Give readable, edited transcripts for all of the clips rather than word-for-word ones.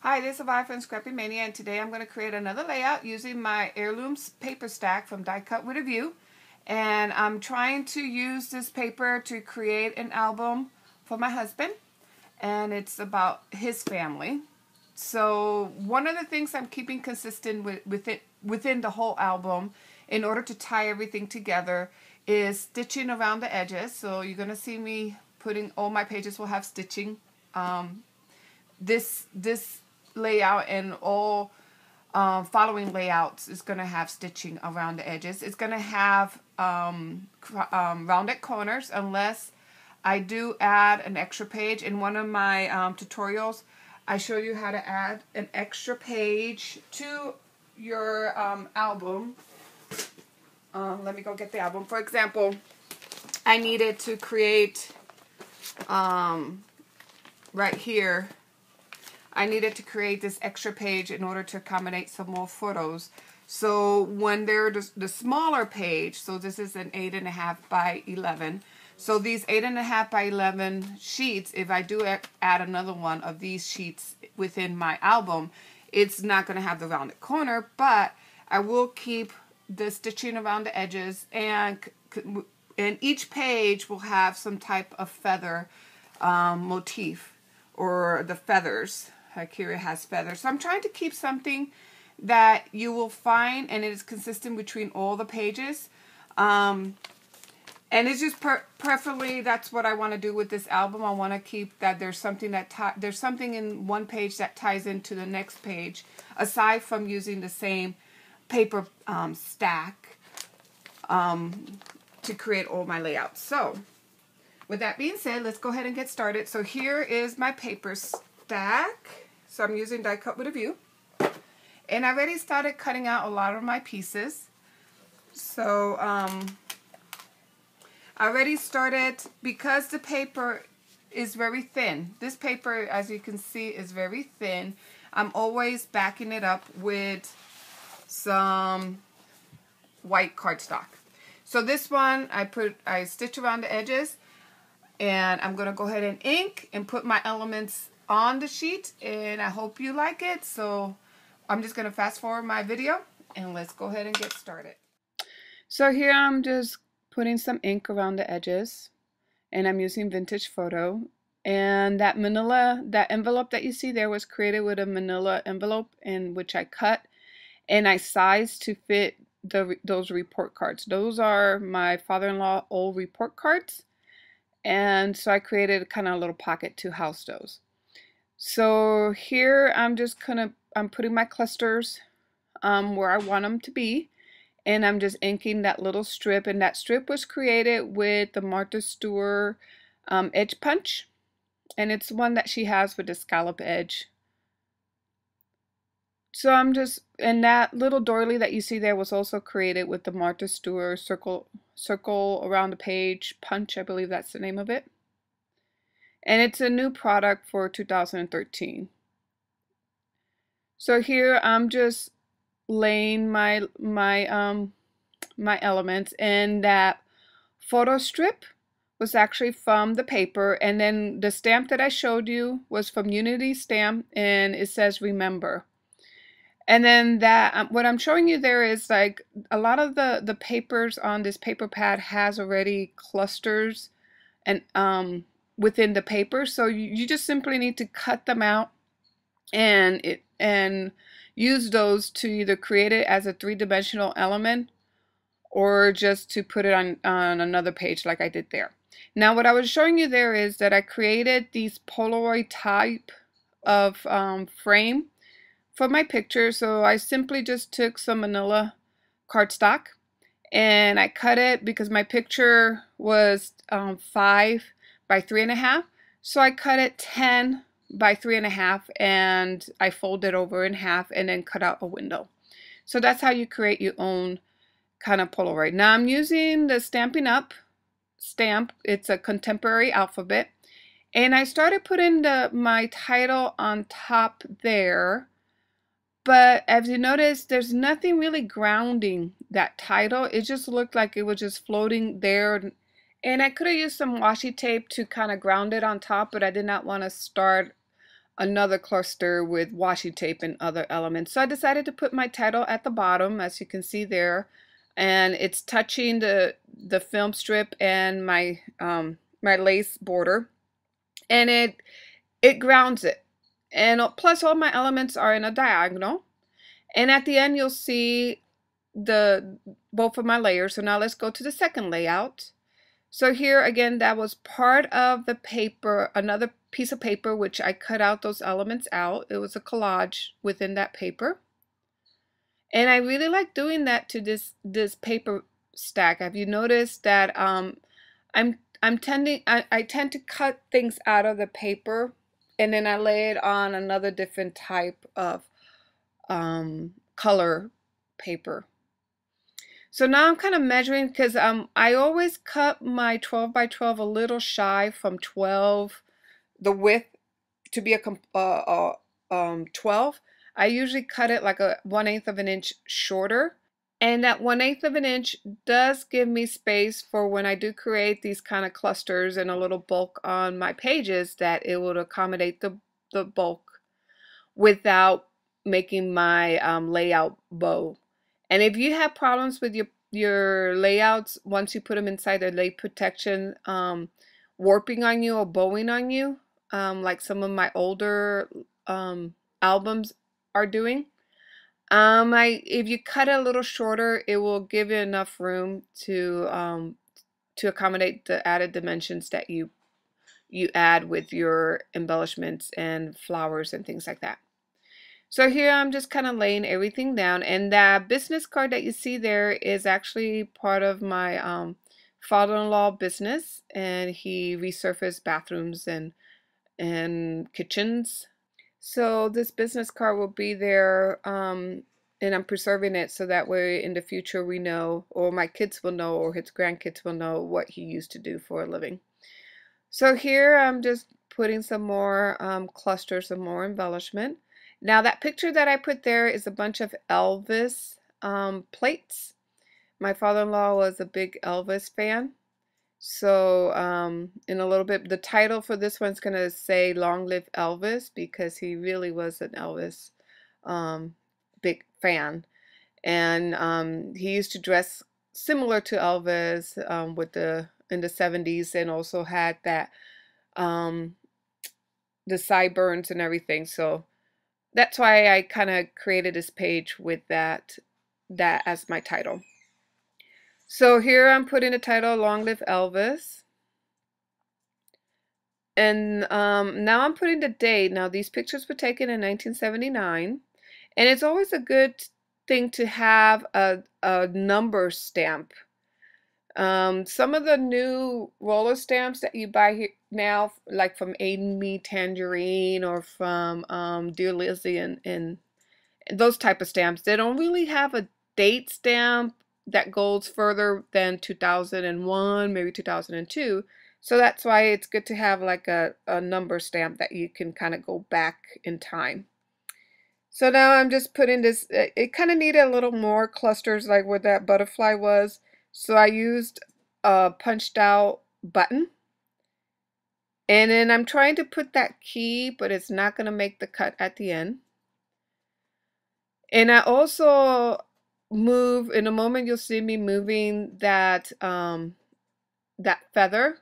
Hi, this is Vi from Scrappy Mania, and today I'm going to create another layout using my Heirlooms paper stack from Die Cut with a View. And I'm trying to use this paper to create an album for my husband, and it's about his family. So one of the things I'm keeping consistent within the whole album in order to tie everything together is stitching around the edges. So you're going to see me putting, all my pages will have stitching. This layout and all following layouts is going to have stitching around the edges. It's going to have rounded corners unless I do add an extra page. In one of my tutorials, I show you how to add an extra page to your album. Let me go get the album. For example, I needed to create right here, I needed to create this extra page in order to accommodate some more photos. So when they're the smaller page, so this is an 8.5 by 11. So these 8.5 by 11 sheets, if I do add another one of these sheets within my album, it's not going to have the rounded corner, but I will keep the stitching around the edges, and each page will have some type of feather motif, or the feathers. Like here it has feathers. So I'm trying to keep something that you will find and it is consistent between all the pages. And it's just preferably that's what I want to do with this album. I want to keep that there's something in one page that ties into the next page, aside from using the same paper stack to create all my layouts. So with that being said, let's go ahead and get started. So here is my paper stack. So I'm using Die Cut with a View. And I already started cutting out a lot of my pieces. So I already started, because the paper is very thin. This paper, as you can see, is very thin. I'm always backing it up with some white cardstock. So this one, I stitch around the edges. And I'm going to go ahead and ink and put my elements on the sheet, and I hope you like it. So I'm just going to fast forward my video and let's go ahead and get started. So here I'm just putting some ink around the edges, and I'm using Vintage Photo. And that envelope that you see there was created with a manila envelope, in which I cut and I sized to fit those report cards. Those are my father-in-law old report cards. And so I created kind of a little pocket to house those. So here I'm putting my clusters where I want them to be. And I'm just inking that little strip. And that strip was created with the Martha Stewart edge punch. And it's one that she has with the scallop edge. So and that little doily that you see there was also created with the Martha Stewart circle around the page punch. I believe that's the name of it. And it's a new product for 2013. So here I'm just laying my elements, and that photo strip was actually from the paper, and then the stamp that I showed you was from Unity Stamp, and it says remember. And then that what I'm showing you there is like a lot of the papers on this paper pad has already clusters and within the paper, so you just simply need to cut them out and use those to either create it as a three-dimensional element or just to put it on another page like I did there. Now what I was showing you there is that I created these Polaroid type of frame for my picture. So I simply just took some manila cardstock and I cut it because my picture was 5 by 3.5. So I cut it 10 by 3.5 and I fold it over in half and then cut out a window. So that's how you create your own kind of Polaroid. Now I'm using the Stampin' Up stamp. It's a contemporary alphabet. And I started putting my title on top there. But as you notice, there's nothing really grounding that title. It just looked like it was just floating there. And I could have used some washi tape to kind of ground it on top, but I did not want to start another cluster with washi tape and other elements. So I decided to put my title at the bottom, as you can see there, and it's touching the film strip and my my lace border, and it grounds it. And plus all my elements are in a diagonal. And at the end you'll see the both of my layers. So now let's go to the second layout. So here again, that was part of the paper, another piece of paper, which I cut out those elements out. It was a collage within that paper. And I really like doing that to this paper stack. Have you noticed that I tend to cut things out of the paper and then I lay it on another different type of color paper. So now I'm kind of measuring because I always cut my 12 by 12 a little shy from 12, the width to be a 12. I usually cut it like a 1/8 of an inch shorter. And that 1/8 of an inch does give me space for when I do create these kind of clusters and a little bulk on my pages, that it would accommodate the bulk without making my layout bow. And if you have problems with your layouts, once you put them inside the lay protection, warping on you or bowing on you, like some of my older albums are doing, if you cut it a little shorter, it will give you enough room to accommodate the added dimensions that you add with your embellishments and flowers and things like that. So here I'm just kind of laying everything down, and that business card that you see there is actually part of my father-in-law business, and he resurfaced bathrooms and kitchens. So this business card will be there, and I'm preserving it so that way in the future we know, or my kids will know, or his grandkids will know what he used to do for a living. So here I'm just putting some more clusters, some more embellishment. Now that picture that I put there is a bunch of Elvis plates. My father-in-law was a big Elvis fan. So in a little bit, the title for this one's going to say Long Live Elvis, because he really was an Elvis big fan. And he used to dress similar to Elvis in the 70s, and also had that the sideburns and everything. So that's why I kind of created this page with that as my title. So here I'm putting the title Long Live Elvis. And now I'm putting the date. Now these pictures were taken in 1979. And it's always a good thing to have a number stamp. Some of the new roller stamps that you buy here now, like from Amy Tangerine or from Dear Lizzie and those type of stamps, they don't really have a date stamp that goes further than 2001, maybe 2002. So that's why it's good to have like a number stamp that you can kind of go back in time. So now I'm just putting this, it kind of needed a little more clusters like where that butterfly was. So I used a punched out button. And then I'm trying to put that key, but it's not going to make the cut at the end. And I also move, in a moment you'll see me moving that that feather.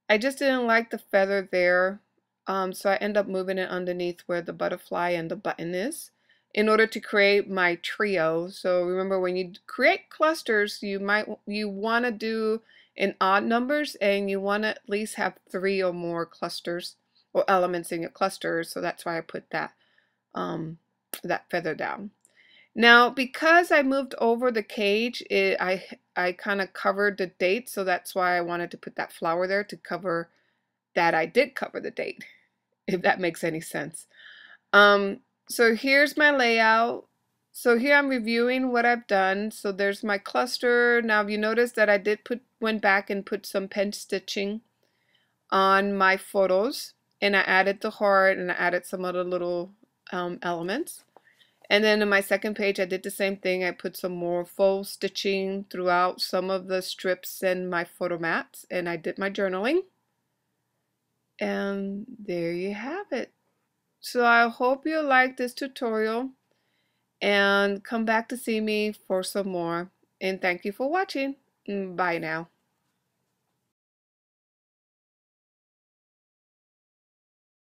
I just didn't like the feather there, so I end up moving it underneath where the butterfly and the button is in order to create my trio. So remember, when you create clusters, you want to do in odd numbers, and you want to at least have 3 or more clusters or elements in your clusters. So that's why I put that that feather down. Now, because I moved over the cage, I kind of covered the date, so that's why I wanted to put that flower there to cover that I did cover the date, if that makes any sense. So here's my layout. So here I'm reviewing what I've done. So there's my cluster. Now you notice that I went back and put some pen stitching on my photos, and I added the heart and I added some other little elements. And then in my second page, I did the same thing. I put some more faux stitching throughout some of the strips and my photo mats, and I did my journaling. And there you have it. So I hope you like this tutorial and come back to see me for some more. And thank you for watching. Bye now.